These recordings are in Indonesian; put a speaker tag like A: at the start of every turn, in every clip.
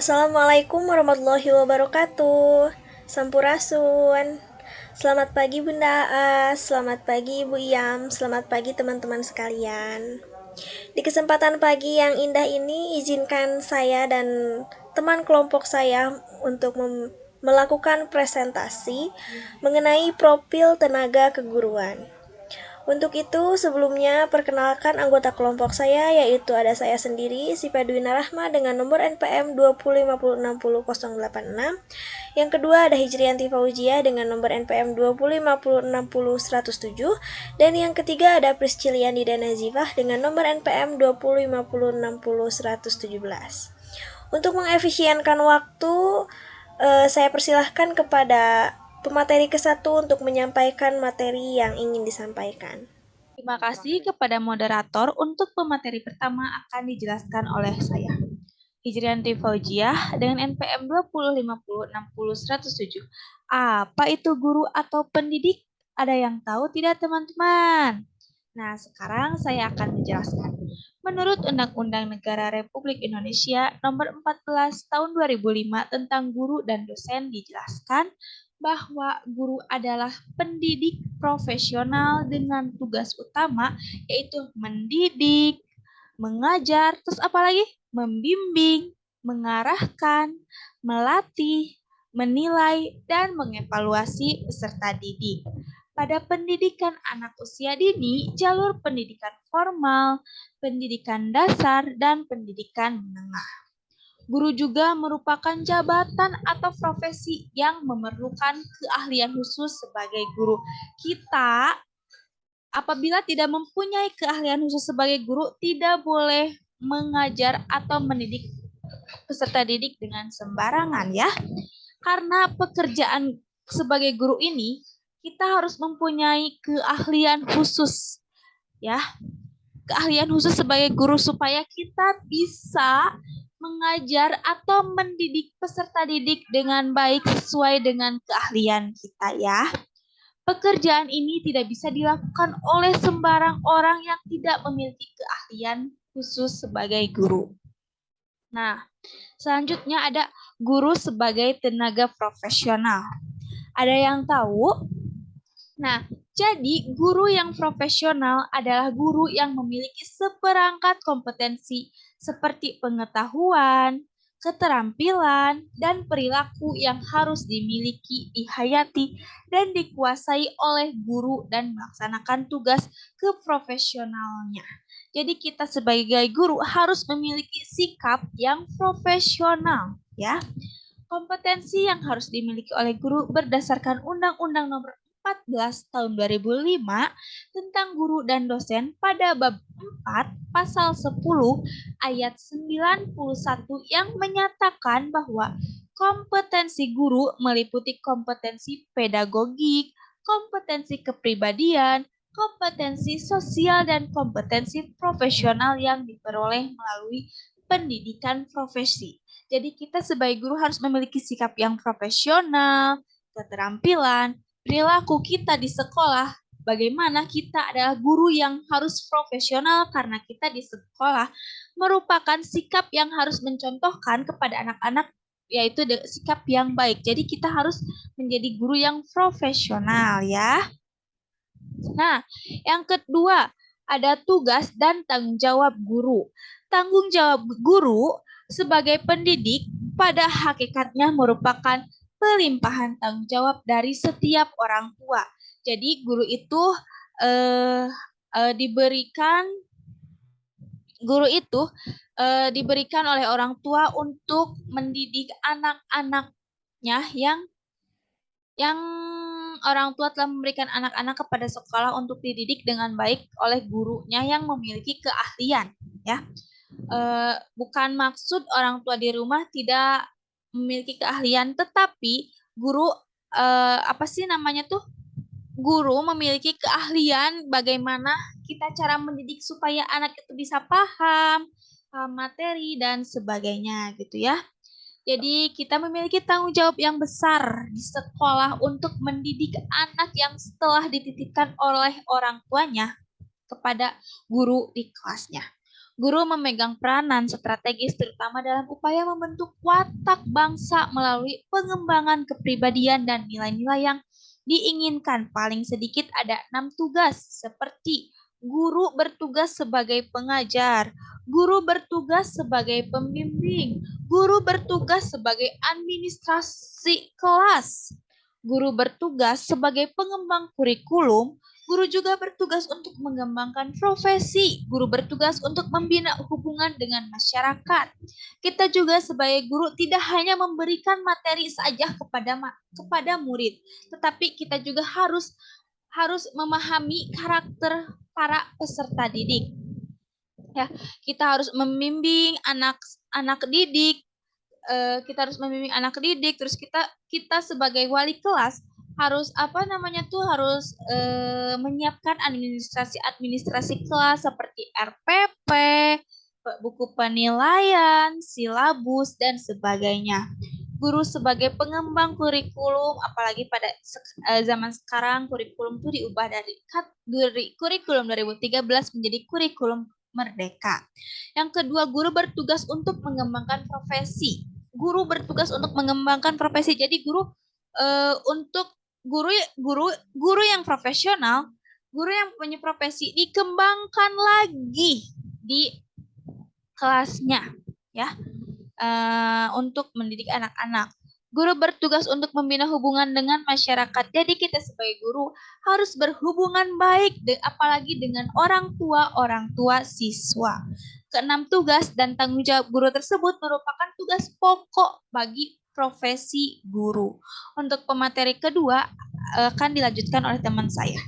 A: Assalamualaikum warahmatullahi wabarakatuh. Sampurasun. Selamat pagi Bunda Aas, selamat pagi Ibu Iyam, selamat pagi teman-teman sekalian. Di kesempatan pagi yang indah ini, izinkan saya dan teman kelompok saya untuk melakukan presentasi mengenai profil tenaga keguruan. Untuk itu, sebelumnya perkenalkan anggota kelompok saya, yaitu ada saya sendiri, Sipa Dwina Rahma dengan nomor NPM 205060086. Yang kedua ada Hijrianti Fauzia dengan nomor NPM 205060107. Dan yang ketiga ada Prisciliani Danazifah dengan nomor NPM 205060117. Untuk mengefisienkan waktu, saya persilahkan kepada pemateri ke-1 untuk menyampaikan materi yang ingin disampaikan.
B: Terima kasih kepada moderator. Untuk pemateri pertama akan dijelaskan oleh saya. Hijrianti Fauziah dengan NPM 205060107. Apa itu guru atau pendidik? Ada yang tahu tidak teman-teman? Nah, sekarang saya akan menjelaskan. Menurut Undang-Undang Negara Republik Indonesia Nomor 14 Tahun 2005 tentang guru dan dosen dijelaskan bahwa guru adalah pendidik profesional dengan tugas utama yaitu mendidik, mengajar, terus apa lagi? Membimbing, mengarahkan, melatih, menilai, dan mengevaluasi peserta didik. Pada pendidikan anak usia dini, jalur pendidikan formal, pendidikan dasar, dan pendidikan menengah. Guru juga merupakan jabatan atau profesi yang memerlukan keahlian khusus sebagai guru. Kita apabila tidak mempunyai keahlian khusus sebagai guru, tidak boleh mengajar atau mendidik peserta didik dengan sembarangan ya. Karena pekerjaan sebagai guru ini, kita harus mempunyai keahlian khusus ya. Keahlian khusus sebagai guru supaya kita bisa mengajar atau mendidik peserta didik dengan baik sesuai dengan keahlian kita ya. Pekerjaan ini tidak bisa dilakukan oleh sembarang orang yang tidak memiliki keahlian khusus sebagai guru. Nah, selanjutnya ada guru sebagai tenaga profesional. Ada yang tahu? Nah, jadi guru yang profesional adalah guru yang memiliki seperangkat kompetensi seperti pengetahuan, keterampilan, dan perilaku yang harus dimiliki, dihayati, dan dikuasai oleh guru dan melaksanakan tugas keprofesionalnya. Jadi kita sebagai guru harus memiliki sikap yang profesional, ya. Kompetensi yang harus dimiliki oleh guru berdasarkan Undang-Undang Nomor 14 tahun 2005 tentang guru dan dosen pada bab 4 pasal 10 ayat 91 yang menyatakan bahwa kompetensi guru meliputi kompetensi pedagogik, kompetensi kepribadian, kompetensi sosial, dan kompetensi profesional yang diperoleh melalui pendidikan profesi. Jadi kita sebagai guru harus memiliki sikap yang profesional, keterampilan, perilaku kita di sekolah, bagaimana kita adalah guru yang harus profesional karena kita di sekolah merupakan sikap yang harus mencontohkan kepada anak-anak yaitu sikap yang baik. Jadi kita harus menjadi guru yang profesional ya. Nah, yang kedua ada tugas dan tanggung jawab guru. Tanggung jawab guru sebagai pendidik pada hakikatnya merupakan pelimpahan tanggung jawab dari setiap orang tua. Jadi guru itu diberikan oleh orang tua untuk mendidik anak-anaknya yang orang tua telah memberikan anak-anak kepada sekolah untuk dididik dengan baik oleh gurunya yang memiliki keahlian ya. Bukan maksud orang tua di rumah tidak memiliki keahlian, tetapi guru guru memiliki keahlian bagaimana kita cara mendidik supaya anak itu bisa paham materi dan sebagainya gitu ya. Jadi kita memiliki tanggung jawab yang besar di sekolah untuk mendidik anak yang setelah dititipkan oleh orang tuanya kepada guru di kelasnya. Guru memegang peranan strategis terutama dalam upaya membentuk watak bangsa melalui pengembangan kepribadian dan nilai-nilai yang diinginkan. Paling sedikit ada 6 tugas seperti guru bertugas sebagai pengajar, guru bertugas sebagai pembimbing, guru bertugas sebagai administrasi kelas, guru bertugas sebagai pengembang kurikulum, guru juga bertugas untuk mengembangkan profesi, guru bertugas untuk membina hubungan dengan masyarakat. Kita juga sebagai guru tidak hanya memberikan materi saja kepada murid, tetapi kita juga harus memahami karakter para peserta didik. Ya, kita harus membimbing anak didik, terus kita sebagai wali kelas harus menyiapkan administrasi kelas seperti RPP, buku penilaian, silabus dan sebagainya. Guru sebagai pengembang kurikulum, apalagi pada zaman sekarang kurikulum itu diubah dari kurikulum 2013 menjadi kurikulum merdeka. Yang kedua, guru bertugas untuk mengembangkan profesi. Guru bertugas untuk mengembangkan profesi. Jadi untuk guru yang profesional, guru yang punya profesi dikembangkan lagi di kelasnya, ya, untuk mendidik anak-anak. Guru bertugas untuk membina hubungan dengan masyarakat. Jadi kita sebagai guru harus berhubungan baik, apalagi dengan orang tua siswa. Keenam, tugas dan tanggung jawab guru tersebut merupakan tugas pokok bagi profesi guru. Untuk pemateri kedua akan dilanjutkan oleh teman saya.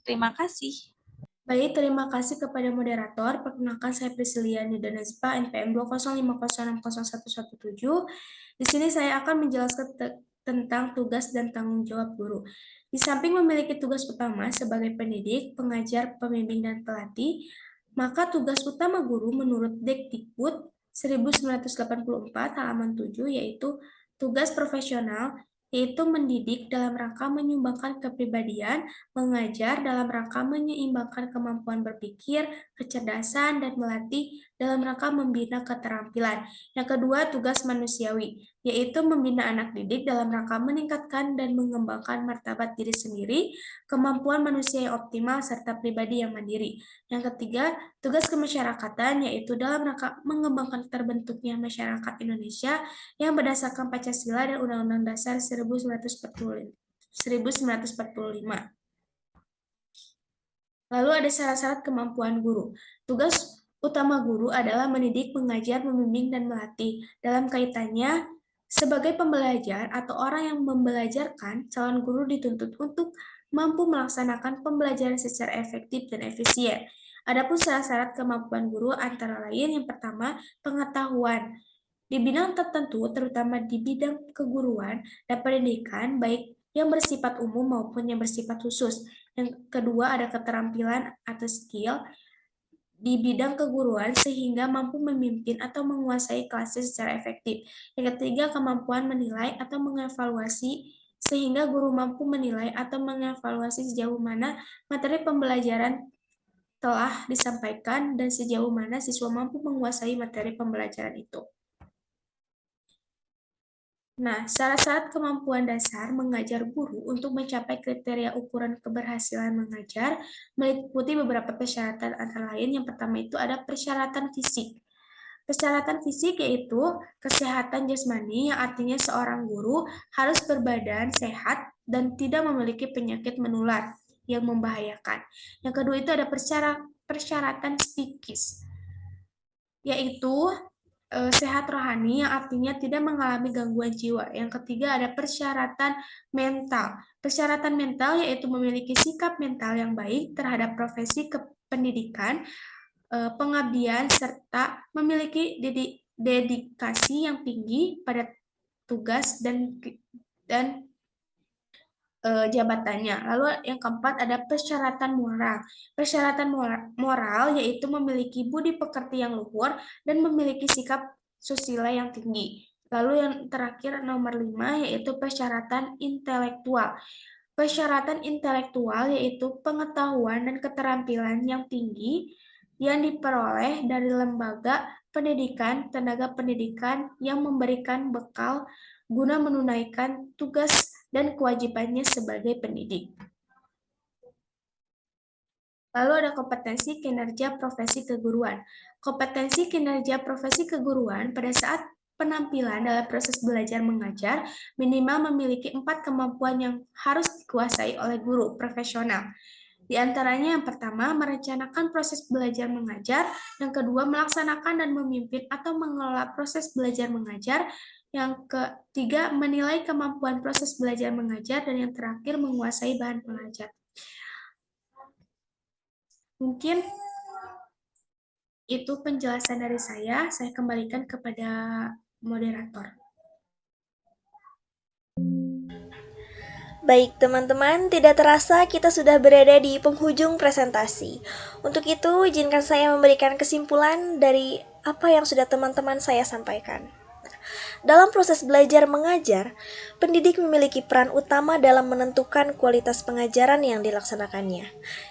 B: Terima kasih.
A: Baik, terima kasih kepada moderator. Perkenalkan saya Prisciliani Danazpa, NPM 205060117. Di sini saya akan menjelaskan tentang tugas dan tanggung jawab guru. Di samping memiliki tugas utama sebagai pendidik, pengajar, pembimbing, dan pelatih, maka tugas utama guru menurut Dekdikbud 1984 halaman 7 yaitu tugas profesional, yaitu mendidik dalam rangka menyumbangkan kepribadian, mengajar dalam rangka menyeimbangkan kemampuan berpikir, kecerdasan, dan melatih dalam rangka membina keterampilan. Yang kedua, tugas manusiawi, yaitu membina anak didik dalam rangka meningkatkan dan mengembangkan martabat diri sendiri, kemampuan manusia yang optimal, serta pribadi yang mandiri. Yang ketiga, tugas kemasyarakatan, yaitu dalam rangka mengembangkan terbentuknya masyarakat Indonesia yang berdasarkan Pancasila dan Undang-Undang Dasar 1945. Lalu ada syarat-syarat kemampuan guru. Tugas utama guru adalah mendidik, mengajar, membimbing, dan melatih. Dalam kaitannya, sebagai pembelajar atau orang yang membelajarkan, calon guru dituntut untuk mampu melaksanakan pembelajaran secara efektif dan efisien. Adapun syarat-syarat kemampuan guru antara lain yang pertama, pengetahuan. Di bidang tertentu, terutama di bidang keguruan dan pendidikan, baik yang bersifat umum maupun yang bersifat khusus. Yang kedua ada keterampilan atau skill di bidang keguruan sehingga mampu memimpin atau menguasai kelas secara efektif. Yang ketiga kemampuan menilai atau mengevaluasi sehingga guru mampu menilai atau mengevaluasi sejauh mana materi pembelajaran telah disampaikan dan sejauh mana siswa mampu menguasai materi pembelajaran itu. Nah, syarat-syarat kemampuan dasar mengajar guru untuk mencapai kriteria ukuran keberhasilan mengajar meliputi beberapa persyaratan antara lain. Yang pertama itu ada persyaratan fisik. Persyaratan fisik yaitu kesehatan jasmani yang artinya seorang guru harus berbadan sehat dan tidak memiliki penyakit menular yang membahayakan. Yang kedua itu ada persyaratan psikis, yaitu sehat rohani yang artinya tidak mengalami gangguan jiwa. Yang ketiga ada persyaratan mental. Persyaratan mental yaitu memiliki sikap mental yang baik terhadap profesi kependidikan, pengabdian, serta memiliki dedikasi yang tinggi pada tugas dan jabatannya. Lalu yang keempat ada persyaratan moral. Persyaratan moral yaitu memiliki budi pekerti yang luhur dan memiliki sikap susila yang tinggi. Lalu yang terakhir nomor 5 yaitu persyaratan intelektual. Persyaratan intelektual yaitu pengetahuan dan keterampilan yang tinggi
C: yang diperoleh dari lembaga pendidikan, tenaga pendidikan yang memberikan bekal guna menunaikan tugas dan kewajibannya sebagai pendidik. Lalu ada kompetensi kinerja profesi keguruan. Kompetensi kinerja profesi keguruan pada saat penampilan dalam proses belajar mengajar minimal memiliki 4 kemampuan yang harus dikuasai oleh guru profesional. Di antaranya yang pertama, merencanakan proses belajar mengajar, yang kedua, melaksanakan dan memimpin atau mengelola proses belajar mengajar, yang ketiga, menilai kemampuan proses belajar mengajar, dan yang terakhir, menguasai bahan pengajar. Mungkin itu penjelasan dari saya kembalikan kepada moderator.
A: Baik teman-teman, tidak terasa kita sudah berada di penghujung presentasi. Untuk itu, izinkan saya memberikan kesimpulan dari apa yang sudah teman-teman saya sampaikan. Dalam proses belajar mengajar, pendidik memiliki peran utama dalam menentukan kualitas pengajaran yang dilaksanakannya,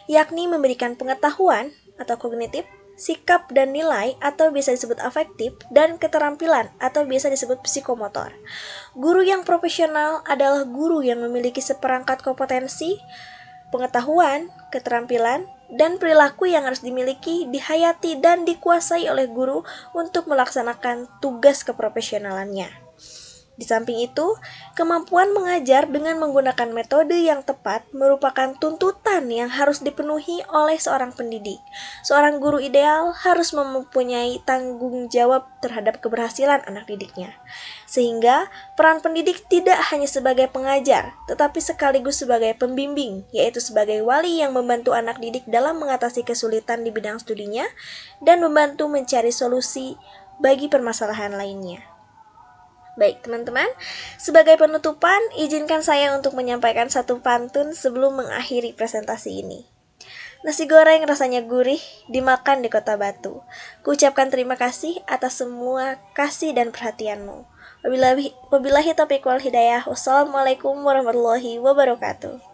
A: yakni memberikan pengetahuan atau kognitif, sikap dan nilai atau bisa disebut afektif, dan keterampilan atau bisa disebut psikomotor. Guru yang profesional adalah guru yang memiliki seperangkat kompetensi, pengetahuan, keterampilan, dan perilaku yang harus dimiliki, dihayati, dan dikuasai oleh guru untuk melaksanakan tugas keprofesionalannya. Di samping itu, kemampuan mengajar dengan menggunakan metode yang tepat merupakan tuntutan yang harus dipenuhi oleh seorang pendidik. Seorang guru ideal harus mempunyai tanggung jawab terhadap keberhasilan anak didiknya. Sehingga, peran pendidik tidak hanya sebagai pengajar, tetapi sekaligus sebagai pembimbing, yaitu sebagai wali yang membantu anak didik dalam mengatasi kesulitan di bidang studinya dan membantu mencari solusi bagi permasalahan lainnya. Baik teman-teman, sebagai penutupan, izinkan saya untuk menyampaikan satu pantun sebelum mengakhiri presentasi ini. Nasi goreng rasanya gurih, dimakan di kota Batu. Kuucapkan terima kasih atas semua kasih dan perhatianmu. Wabillahi taufiq wal hidayah. Wassalamualaikum warahmatullahi wabarakatuh.